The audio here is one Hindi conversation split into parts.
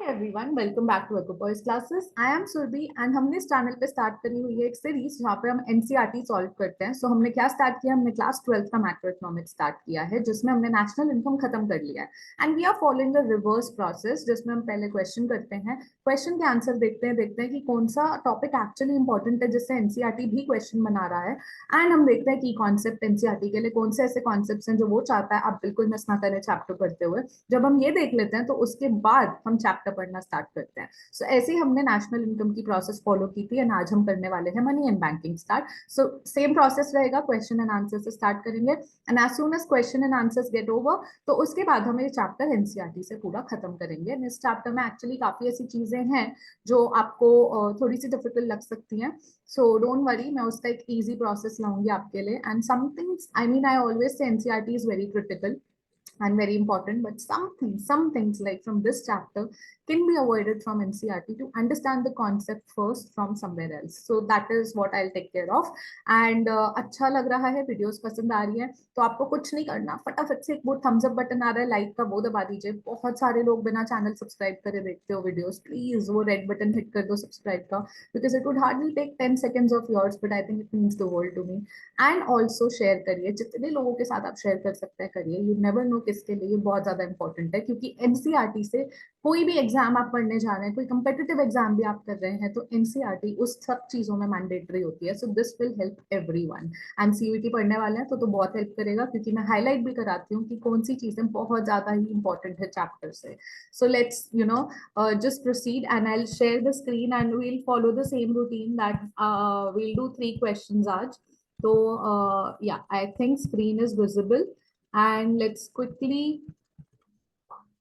Everyone, welcome back to Equipoise classes. I am Surabhi and हमने इस चैनल पे स्टार्ट करी हुई है एक सीरीज जहाँ पे हम एनसीईआरटी सॉल्व करते हैं। सो हमने क्या स्टार्ट किया, हमने क्लास 12th का मैक्रो इकोनॉमिक्स स्टार्ट किया है जिसमें हमने नेशनल इनकम खत्म कर लिया है and we are following the reverse process जिसमें हम पहले क्वेश्चन करते हैं, क्वेश्चन के आंसर देखते हैं कि कौन सा टॉपिक एक्चुअली इंपॉर्टेंट है जिससे एनसीईआरटी भी क्वेश्चन बना रहा है एंड हम देखते हैं कि कॉन्सेप्ट एनसीईआरटी के लिए कौन से ऐसे कॉन्सेप्ट हैं जो वो चाहता है आप बिल्कुल मिस ना करें चैप्टर पढ़ते हुए। जब हम ये देख लेते हैं तो उसके बाद हम चैप्टर पढ़ना स्टार्ट करते हैं। सो ऐसे ही हमने नेशनल इनकम की प्रोसेस फॉलो की थी एंड आज हम करने वाले हैं money and banking start. So same process रहेगा, क्वेश्चन एंड आंसर से स्टार्ट करेंगे and as soon as question and answers get over तो उसके बाद हम ये चैप्टर एनसीईआरटी से पूरा खत्म करेंगे। इस चैप्टर में एक्चुअली काफी ऐसी चीजें हैं जो आपको थोड़ी सी डिफिकल्ट लग सकती हैं। सो डोंट वरी, मैं उसका एक इजी प्रोसेस लाऊंगी आपके लिए and something I mean I always say NCERT is very critical and very important, but some things like from this chapter can be avoided from NCERT to understand the concept first from somewhere else. So that is what I'll take care of. And अच्छा लग रहा है, वीडियोस पसंद आ रही है तो आपको कुछ नहीं करना, फटाफट से एक वो थम्स अप बटन आ रहा है लाइक का, वो दबा दीजिए। बहुत सारे लोग बिना चैनल सब्सक्राइब करे देखते हो वीडियोस, प्लीज वो रेड बटन हिट कर दो सब्सक्राइब का, because it would hardly take 10 seconds of yours, but I think it means the world to me. And also share करिए, जितने लोगों के साथ आप शेयर कर सकते हैं करिए। यू नेवर नो किसके लिए ये बहुत ज्यादा इंपॉर्टेंट है, क्योंकि एनसीईआरटी से कोई भी एग्जाम आप पढ़ने जा रहे हैं, कोई कंपेटिटिव एग्जाम भी आप कर रहे हैं तो एनसीईआरटी उस सब चीजों में मैंडेटरी होती है। So this will help everyone and CUET पढ़ने वाले हैं तो बहुत हेल्प करेगा, क्योंकि मैं हाईलाइट भी कराती हूँ कि कौन सी चीजें बहुत ज्यादा ही इंपॉर्टेंट है चैप्टर से। So let's just proceed and I'll share the screen and we'll follow the same routine that we'll do 3 questions आज। so yeah, I think screen is visible and let's quickly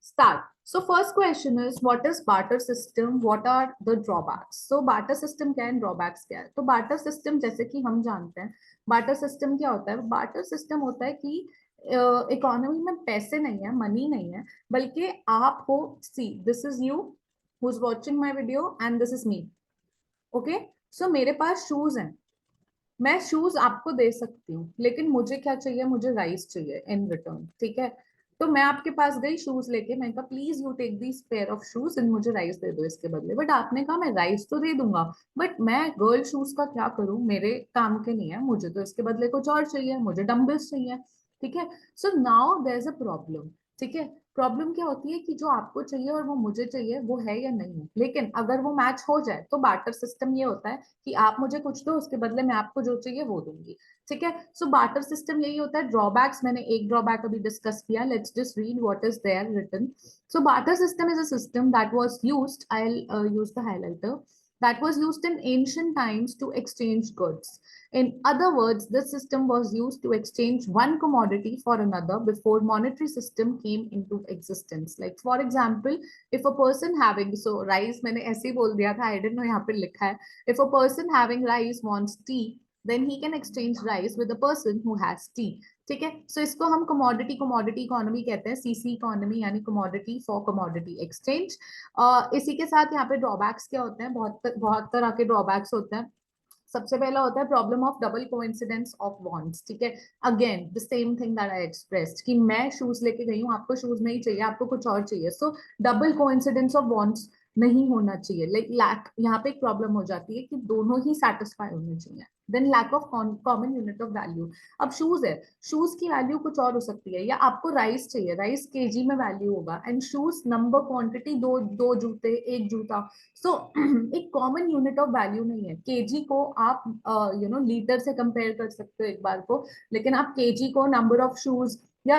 start. So first question is, what is barter system, what are the drawbacks? So barter system क्या है, drawbacks क्या है? तो barter system जैसे कि हम जानते हैं, barter system क्या होता है? barter system होता है कि इकोनॉमी में पैसे नहीं है, मनी नहीं है, बल्कि आप हो, see this is you who is watching my video and this is me. Okay, so मेरे पास शूज हैं, मैं शूज आपको दे सकती हूँ, लेकिन मुझे क्या चाहिए, मुझे राइस चाहिए इन रिटर्न। ठीक है, तो मैं आपके पास गई शूज लेके, मैंने कहा please you take this pair of shoes and मुझे राइस दे दो इसके बदले। बट आपने कहा मैं राइस तो दे दूंगा, बट मैं गर्ल शूज का क्या करूं, मेरे काम के नहीं है, मुझे तो इसके बदले कुछ और चाहिए, मुझे डम्बल्स चाहिए। ठीक है, so now there is a problem. ठीक है, प्रॉब्लम क्या होती है कि जो आपको चाहिए और वो मुझे चाहिए वो है या नहीं है, लेकिन अगर वो मैच हो जाए तो बार्टर सिस्टम ये होता है कि आप मुझे कुछ दो, उसके बदले मैं आपको जो चाहिए वो दूंगी। ठीक है, सो बार्टर सिस्टम यही होता है। ड्रॉबैक्स मैंने एक ड्रॉबैक अभी डिस्कस किया, let's just read what is there written. So barter system is a system that was used, I will use the highlighter, that was used in ancient times to exchange goods. In other words, this system was used to exchange one commodity for another before monetary system came into existence. Like for example, if a person having, so rice मैंने ऐसे ही बोल दिया था, I didn't know यहाँ पे लिखा है, if a person having rice wants tea, then he can exchange rice with a person who has tea. ठीक है, सो इसको हम कमोडिटी कमोडिटी इकोनॉमी कहते हैं, सीसी इकोनॉमी, यानी कमोडिटी फॉर कमोडिटी एक्सचेंज। इसी के साथ यहाँ पे ड्रॉबैक्स क्या होते हैं, बहुत बहुत तरह के ड्रॉबैक्स होते हैं। सबसे पहला होता है problem of double coincidence of wants. ठीक है, again the same thing that I expressed कि मैं शूज लेके गई हूँ, आपको शूज नहीं चाहिए, आपको कुछ और चाहिए, सो डबल कोइंसिडेंस ऑफ वांट्स नहीं होना चाहिए। लाइक लैक, यहाँ पे एक प्रॉब्लम हो जाती है कि दोनों ही सेटिस्फाई होने चाहिए। Then lack of common unit of value. अब शूज है, शूज की वैल्यू कुछ और हो सकती है, या आपको राइस चाहिए, राइस केजी में वैल्यू होगा, एंड शूज नंबर क्वांटिटी, दो दो जूते, एक जूता। सो एक कॉमन यूनिट ऑफ वैल्यू नहीं है। केजी को आप लीटर से कंपेयर कर सकते हो एक बार को, लेकिन आप केजी को नंबर ऑफ शूज या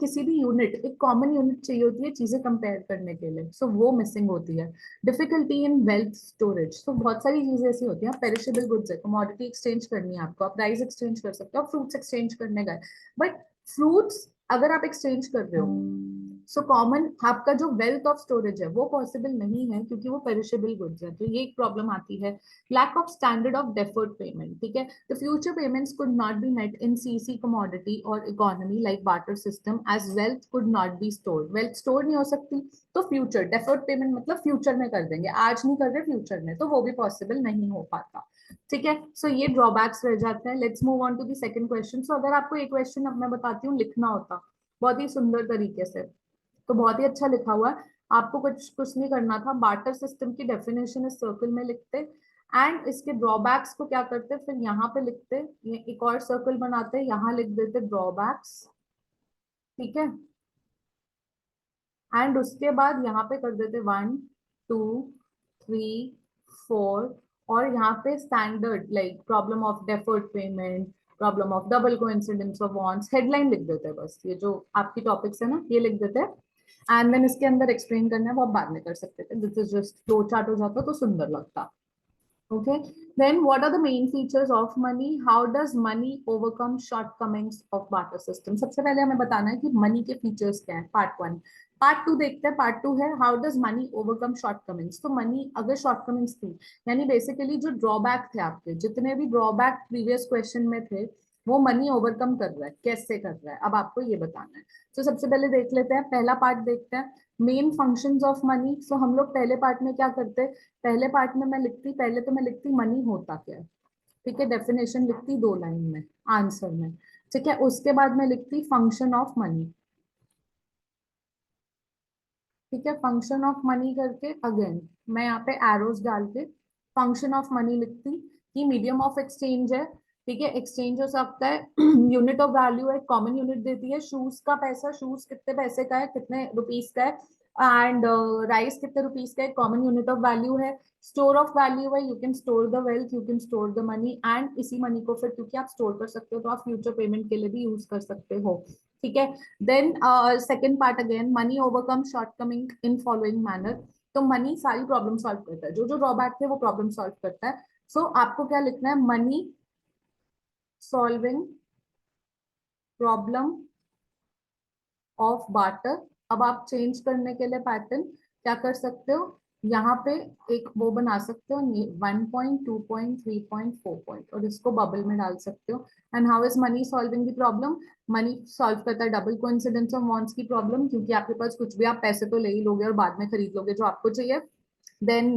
किसी भी यूनिट, एक कॉमन यूनिट चाहिए होती है चीजें कंपेयर करने के लिए। सो वो मिसिंग होती है। डिफिकल्टी इन वेल्थ स्टोरेज, तो बहुत सारी चीजें ऐसी होती हैं, पेरिशेबल गुड्स है, कमोडिटी एक्सचेंज करनी है आपको, आप राइस एक्सचेंज कर सकते हो, फ्रूट्स एक्सचेंज करने गए, बट फ्रूट्स अगर आप एक्सचेंज कर रहे हो, सो कॉमन आपका जो वेल्थ ऑफ स्टोरेज है वो पॉसिबल नहीं है, क्योंकि वो पेरिशेबल गुड्स है। तो ये एक प्रॉब्लम आती है। Lack of standard of deferred payment. ठीक है, the future payments could not be met in CC commodity और economy like barter system, as wealth could not be stored. Wealth store नहीं हो सकती, तो फ्यूचर डेफर्ड पेमेंट मतलब फ्यूचर में कर देंगे, आज नहीं कर रहे फ्यूचर में, तो वो भी पॉसिबल नहीं हो पाता। ठीक है, सो ये ड्रॉबैक्स रह जाते हैं। Let's move on to the second question. So अगर आपको एक क्वेश्चन अब मैं बताती हूँ लिखना होता बहुत ही सुंदर तरीके से, तो बहुत ही अच्छा लिखा हुआ है, आपको कुछ नहीं करना था, बार्टर सिस्टम की डेफिनेशन इस सर्कल में लिखते एंड इसके ड्रॉबैक्स को क्या करते, फिर यहाँ पे लिखते, ये एक और सर्कल बनाते, यहाँ लिख देते ड्रॉबैक्स, ठीक है, एंड उसके बाद यहाँ पे कर देते 1 2 3 4, और यहाँ पे standard like problem of deferred payment, problem of double coincidence of wants, headline लिख देते हैं बस, ये जो आपकी टॉपिक्स है ना ये लिख देते हैं, एंड देन इसके अंदर एक्सप्लेन करना है वो आप बाद में कर सकते थे, this is just flow chart हो जाता तो सुंदर लगता। Okay. Then what are the main features of money? How does money overcome shortcomings of barter system? सबसे पहले हमें बताना है कि मनी के फीचर्स क्या है, पार्ट 1। पार्ट 2 देखते हैं, पार्ट 2 है how does money overcome shortcomings. तो मनी अगर शॉर्टकमिंग्स थी, यानी बेसिकली जो ड्रॉबैक थे आपके, जितने भी ड्रॉबैक प्रीवियस क्वेश्चन में थे, वो मनी ओवरकम कर रहा है, कैसे कर रहा है, अब आपको ये बताना है। तो सबसे पहले देख लेते हैं, पहला पार्ट देखते हैं, मेन फंक्शंस ऑफ मनी। सो हम लोग पहले पार्ट में क्या करते हैं, पहले पार्ट में मैं लिखती, पहले तो मैं लिखती मनी होता क्या है, ठीक है, डेफिनेशन लिखती 2 लाइन में आंसर में, ठीक है, उसके बाद मैं लिखती फंक्शन ऑफ मनी, ठीक है, फंक्शन ऑफ मनी करके अगेन मैं यहाँ पे एरोस डाल के फंक्शन ऑफ मनी लिखती कि मीडियम ऑफ एक्सचेंज है, ठीक है, एक्सचेंज हो सकता है, यूनिट ऑफ वैल्यू है, कॉमन यूनिट देती है, शूज का पैसा, शूज कितने पैसे का है, कितने रुपीस का है, एंड राइस कितने रुपीस का है, कॉमन यूनिट ऑफ वैल्यू है, स्टोर ऑफ वैल्यू है, you can store the wealth, you can store the money, and इसी मनी को फिर क्योंकि आप स्टोर कर सकते हो तो आप फ्यूचर पेमेंट के लिए भी यूज कर सकते हो, ठीक है। Then second part again, money overcome shortcoming in following manner. तो मनी सारी प्रॉब्लम सॉल्व करता है, जो जो ड्रॉबैक थे वो प्रॉब्लम सॉल्व करता है। सो आपको क्या लिखना है, money solving problem of barter. अब आप चेंज करने के लिए पैटर्न क्या कर सकते हो, यहाँ पे एक वो बना सकते हो, 1 पॉइंट 2 पॉइंट 3 पॉइंट 4 पॉइंट, और इसको बबल में डाल सकते हो। And how is money solving the problem, money solve करता है डबल कोइंसिडेंस ऑफ वांट्स की प्रॉब्लम, क्योंकि आपके पास कुछ भी आप पैसे तो ले ही लोगे और बाद में खरीद लोगे जो आपको चाहिए। देन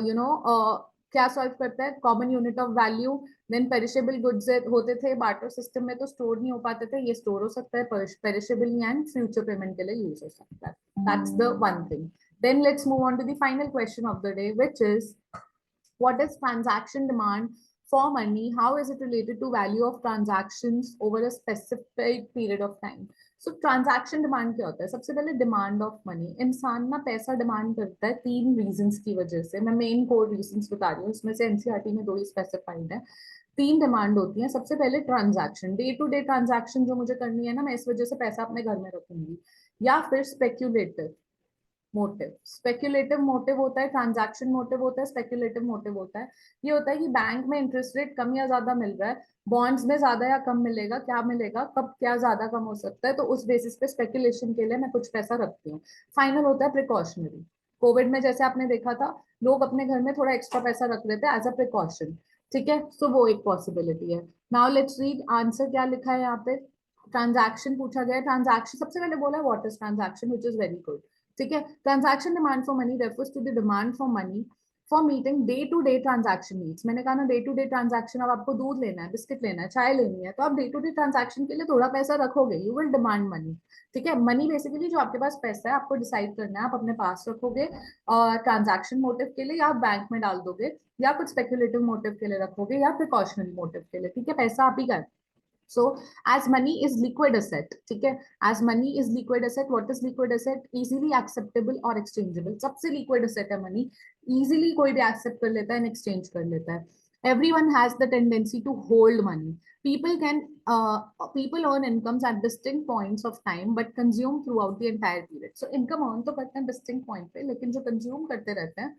यू नो क्या सॉल्व करता है, common unit of value. Then perishable goods होते थे बार्टर सिस्टम में, तो स्टोर नहीं हो पाते थे, ये स्टोर हो सकता है, पेरिशेबल एंड फ्यूचर पेमेंट के लिए यूज हो सकता है, that's the one thing. Then let's move on to the final question of the day, which is what is transaction demand for money? How is it related to value of transactions over a specific period of time? So transaction demand क्या होता है? सबसे पहले demand of money, इंसान ना पैसा डिमांड करता है 3 रीजंस की वजह से, मैं मेन 4 रीजंस बता रही हूँ, इसमें से एनसीईआरटी में 2 ही स्पेसिफाइड है। 3 डिमांड होती है, सबसे पहले transaction, day to day transaction जो मुझे करनी है ना, मैं इस वजह से पैसा अपने घर में रखूंगी, या फिर स्पेक्यूलेटिव मोटिव। स्पेक्यूलेटिव मोटिव होता है, ट्रांजैक्शन मोटिव होता है, स्पेक्यूलेटिव मोटिव होता है। ये होता है कि बैंक में इंटरेस्ट रेट कम या ज्यादा मिल रहा है, बॉन्ड्स में ज्यादा या कम मिलेगा, क्या मिलेगा, कब क्या ज्यादा कम हो सकता है, तो उस बेसिस पे स्पेक्यूलेशन के लिए मैं कुछ पैसा रखती हूँ। फाइनल होता है प्रिकॉशनरी, कोविड में जैसे आपने देखा था, लोग अपने घर में थोड़ा एक्स्ट्रा पैसा रख लेते हैं एज अ प्रिकॉशन, ठीक है, सो वो एक पॉसिबिलिटी है। नाउ लेट्स रीड आंसर क्या लिखा है यहाँ पे, ट्रांजैक्शन पूछा गया है, ट्रांजैक्शन सबसे पहले बोला है what is transaction, which is very good, ठीक है। Transaction demand for money refers to the demand for money for meeting day to day transaction needs. मैंने कहा ना डे टू डे ट्रांजैक्शन, अब आपको दूध लेना है, बिस्किट लेना है, चाय लेनी है, तो आप डे टू डे ट्रांजैक्शन के लिए थोड़ा पैसा रखोगे, यू विल डिमांड मनी, ठीक है। मनी बेसिकली जो आपके पास पैसा है, आपको डिसाइड करना है आप अपने पास रखोगे और ट्रांजैक्शन मोटिव के लिए, या आप बैंक में डाल दोगे, या कुछ स्पेक्यूलेटिव मोटिव के लिए रखोगे, या प्रिकॉशनरी मोटिव के लिए, ठीक है, पैसा आप ही का है। So as money is liquid asset, ठीक है, as money is liquid asset, what is liquid asset? Easily acceptable or exchangeable, सबसे liquid asset है money, easily कोई भी accept कर लेता है and exchange कर लेता है। Everyone has the tendency to hold money. People earn incomes at distinct points of time but consume throughout the entire period. So income earn तो करते हैं distinct point पे, लेकिन जो consume करते रहते हैं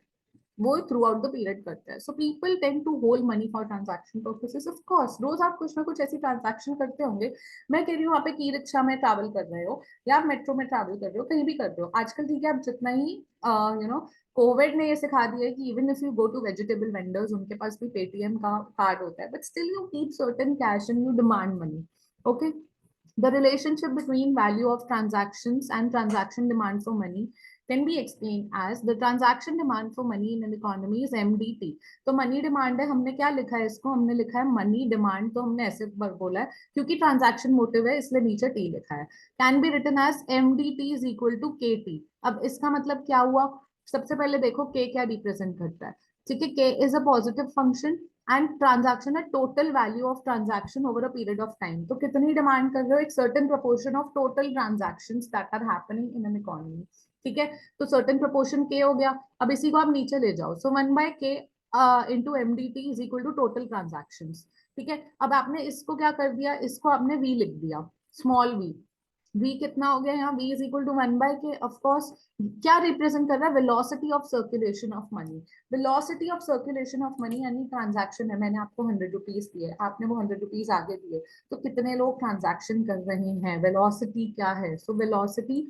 वो थ्रू आउट द पीरियड करता है। So people tend to hold money for transaction purposes, of course रोज आप कुछ ना कुछ ऐसी ट्रांजैक्शन करते होंगे। मैं कह रही हूँ, आप एक ई रिक्शा में ट्रैवल कर रहे हो, या आप मेट्रो में ट्रैवल कर रहे हो, कहीं भी कर रहे हो आजकल, ठीक है, आप जितना ही कोविड ने ये सिखा दिया है कि even if you go to vegetable vendors, उनके पास भी पेटीएम का कार्ड होता है, but still you keep certain cash and you demand money, okay. The relationship between value of transactions and transaction demand for money can be explained as the transaction demand for money in an economy is MDT. तो मनी डिमांड है, हमने क्या लिखा है इसको, हमने लिखा है मनी डिमांड, तो हमने ऐसे बोला है क्योंकि ट्रांजैक्शन मोटिव है इसलिए नीचे टी लिखा है. Can be written as MDT is equal to KT. अब इसका मतलब क्या हुआ, सबसे पहले देखो K क्या रिप्रेजेंट करता है. ठीक है, K is a positive function and transaction है total value of transaction over a period of time. तो कितनी डिमांड कर रहे हो, एक certain proportion of total transactions that are happening in an economy. ठीक है, तो सर्टेन प्रोपोर्शन K हो गया. अब इसी को आप नीचे ले जाओ, so 1/K into MDT is equal to total transactions. ठीक है, अब आपने इसको क्या कर दिया, इसको आपने V लिख दिया, स्मॉल v. v कितना हो गया यहाँ, v is equal to 1/K. Of course क्या रिप्रेजेंट कर रहा है, velocity of circulation of money. Velocity of circulation of money यानी ट्रांजैक्शन है, मैंने आपको 100 रुपीज दिए, आपने वो 100 रुपीज आगे दिए, तो कितने लोग ट्रांजैक्शन कर रहे हैं, वेलोसिटी क्या है. So velocity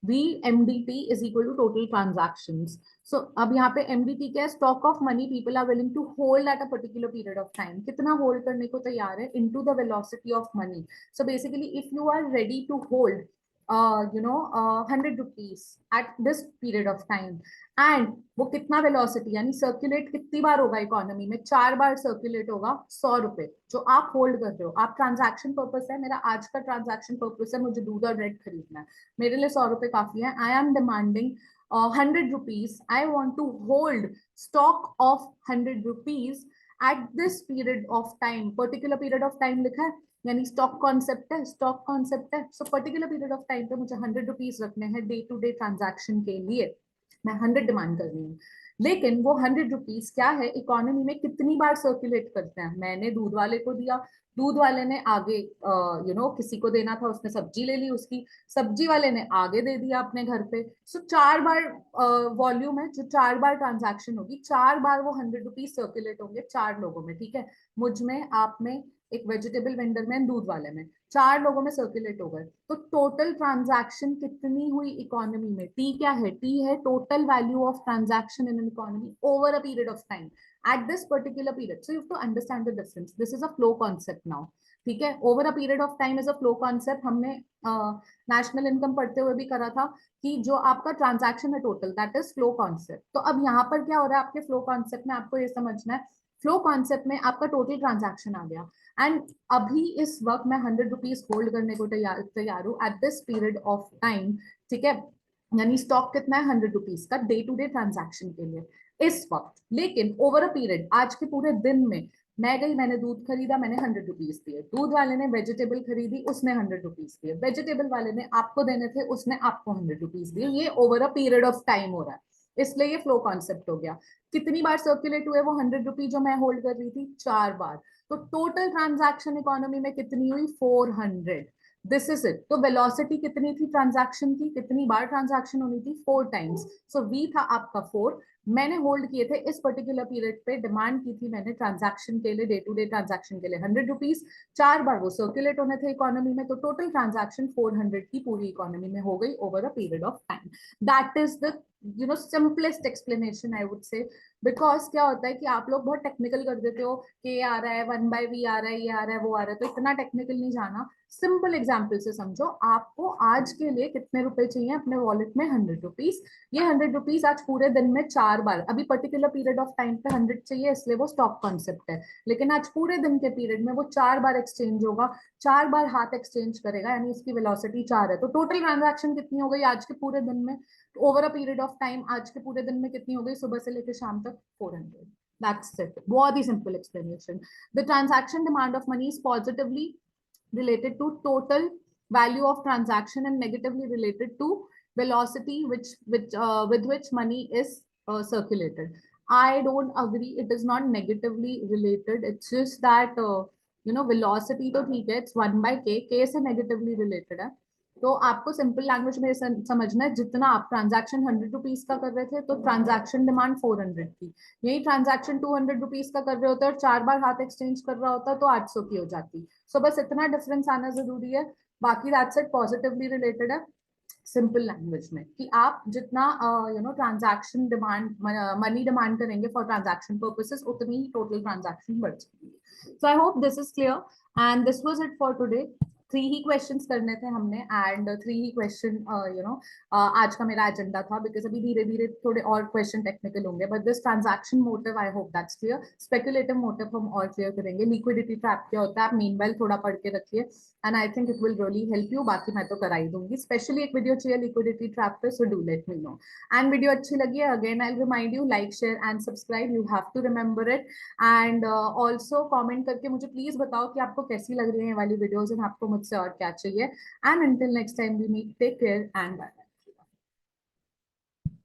VMDT is equal to total transactions. So अब यहाँ पे MDT क्या है, stock of money people are willing to hold at a particular period of time. कितना hold करने को तैयार है into the velocity of money. So basically if you are ready to hold 100 rupees at this period of time and वो कितना वेलोसिटी यानी सर्कुलेट कितनी बार होगा इकोनॉमी में, 4 बार सर्कुलेट होगा 100 रुपए जो आप होल्ड कर रहे हो. आप ट्रांजैक्शन पर्पस है, मेरा आज का ट्रांजैक्शन पर्पस है, मुझे दूध और ब्रेड खरीदना है, मेरे लिए 100 रुपए काफी है. I am demanding 100 rupees. I want to hold stock of 100 rupees at this period of time. Particular period of time लिखा है यानी स्टॉक कॉन्सेप्ट है, स्टॉक कॉन्सेप्ट है. So particular period of time पे मुझे 100 रुपीज रखने हैं डे टू डे ट्रांजैक्शन के लिए. मैं 100 डिमांड कर रही हूँ, लेकिन वो 100 रुपीज क्या है, इकोनॉमी में कितनी बार सर्कुलेट करते हैं. मैंने दूध वाले को दिया, दूध वाले ने आगे किसी को देना था, उसने सब्जी ले ली, उसकी सब्जी वाले ने आगे दे दिया अपने घर पे. सो 4 बार वॉल्यूम है, जो 4 बार ट्रांजैक्शन होगी, 4 बार वो 100 रुपीज सर्कुलेट होंगे 4 लोगों में. ठीक है, मुझ में, आप में, एक वेजिटेबल वेंडर में, दूध वाले में, 4 लोगों में सर्कुलेट हो गए. तो टोटल ट्रांजैक्शन कितनी हुई इकोनॉमी में, टी क्या है, टी है total value of transaction in an economy over a period of time at this particular period. So you have to understand the difference. This is a flow concept now. ठीक है, over a period of time is a flow concept. हमने नेशनल इनकम पढ़ते हुए भी करा था कि जो आपका ट्रांजैक्शन है total, that is flow concept. तो अब यहाँ पर क्या हो रहा है आपके फ्लो कॉन्सेप्ट में, आपको ये समझना है, फ्लो कॉन्सेप्ट में आपका टोटल ट्रांजैक्शन आ गया एंड अभी इस वक्त मैं 100 रुपीज होल्ड करने को तैयार हूँ at this period of time. ठीक है, यानी स्टॉक कितना है 100 रुपीज का डे टू डे ट्रांजैक्शन के लिए इस वक्त. लेकिन ओवर अ पीरियड, आज के पूरे दिन में मैं गई, मैंने दूध खरीदा, मैंने 100 रुपीज दिए, दूध वाले ने वेजिटेबल खरीदी, उसने 100 रुपीज दिए, वेजिटेबल वाले ने आपको देने थे, उसने आपको 100 रुपीज दिए. ये over a period of time हो रहा है, इसलिए ये फ्लो कॉन्सेप्ट हो गया. कितनी बार सर्कुलेट हुए वो 100 रुपीज जो मैं होल्ड कर रही थी, 4 बार. तो टोटल ट्रांजैक्शन इकोनॉमी में कितनी हुई, 400. This is it. तो वेलोसिटी कितनी थी ट्रांजैक्शन की, कितनी बार ट्रांजैक्शन होनी थी, 4 टाइम्स. सो वी था आपका 4, मैंने होल्ड किए थे इस पर्टिकुलर पीरियड पे, डिमांड की थी मैंने ट्रांजैक्शन के लिए, डे टू डे ट्रांजैक्शन के लिए 100 रुपीज. 4 बार वो सर्कुलेट होने थे इकोनॉमी में, तो टोटल ट्रांजैक्शन 400 की पूरी इकोनॉमी में हो गई over a period of time. That is the simplest explanation I would say. Because क्या होता है कि आप लोग बहुत टेक्निकल कर देते हो कि आ रहा है 1/V आ रहा है, ये आ रहा है, वो आ रहा है, तो इतना टेक्निकल नहीं जाना. सिंपल एग्जाम्पल से समझो, आपको आज के लिए कितने रुपए चाहिए अपने वॉलेट में, 100 रुपीज. ये 100 रुपीज आज पूरे दिन में 4 बार, अभी पर्टिकुलर पीरियड ऑफ टाइम पे 100 चाहिए इसलिए वो स्टॉक कॉन्सेप्ट है, लेकिन आज पूरे दिन के पीरियड में वो 4 बार एक्सचेंज होगा, 4 बार हाथ एक्सचेंज करेगा, यानी इसकी वेलोसिटी 4 है. तो टोटल ट्रांजैक्शन कितनी हो गई आज के पूरे दिन में, over a period of time आज के पूरे दिन में कितनी हो गई, सुबह से लेकर शाम तक 400. That's it. बहुत ही simple explanation. The transaction demand of money is positively related to total value of transaction and negatively related to velocity with which money is circulated. I don't agree. It is not negatively related. It's just that velocity तो ठीक है, it's 1/K. K से negatively related है. तो आपको सिंपल लैंग्वेज में समझना है, जितना आप ट्रांजैक्शन 100 रुपीज का कर रहे थे तो ट्रांजैक्शन डिमांड 400 थी, यही ट्रांजैक्शन 200 रुपीज का कर रहे होते और 4 बार हाथ एक्सचेंज कर रहा होता तो 800 की हो जाती. सो बस इतना डिफरेंस आना जरूरी है, बाकी दैट्स इट. पॉजिटिवली रिलेटेड है सिंपल लैंग्वेज में कि आप जितना ट्रांजैक्शन डिमांड, मनी डिमांड करेंगे फॉर ट्रांजैक्शन पर्पसेस, उतनी ही टोटल ट्रांजैक्शन बढ़ जाएगी. So I hope this is clear and this was it for today. 3 ही क्वेश्चंस करने थे हमने एंड 3 ही क्वेश्चन आज का मेरा एजेंडा था, बिकॉज अभी धीरे धीरे थोड़े और क्वेश्चन टेक्निकल होंगे, but this transaction motive I hope that's clear. Speculative motive हम और क्लियर करेंगे। लिक्विडिटी ट्रैप क्या होता है आप मीनवाइल थोड़ा पढ़ के रखिए, and I think it will really help you. बाकी मैं तो करा ही दूंगी, स्पेशली एक वीडियो चाहिए लिक्विडिटी ट्रैप पे, so do let me know. And video अच्छी लगी है, again I remind you, like share and subscribe, you have to remember it. And also comment करके मुझे प्लीज बताओ कि आपको कैसी लग रही है ये वाली वीडियोस एंड आपको मुझसे और क्या चाहिए। And until next time we meet, take care and bye.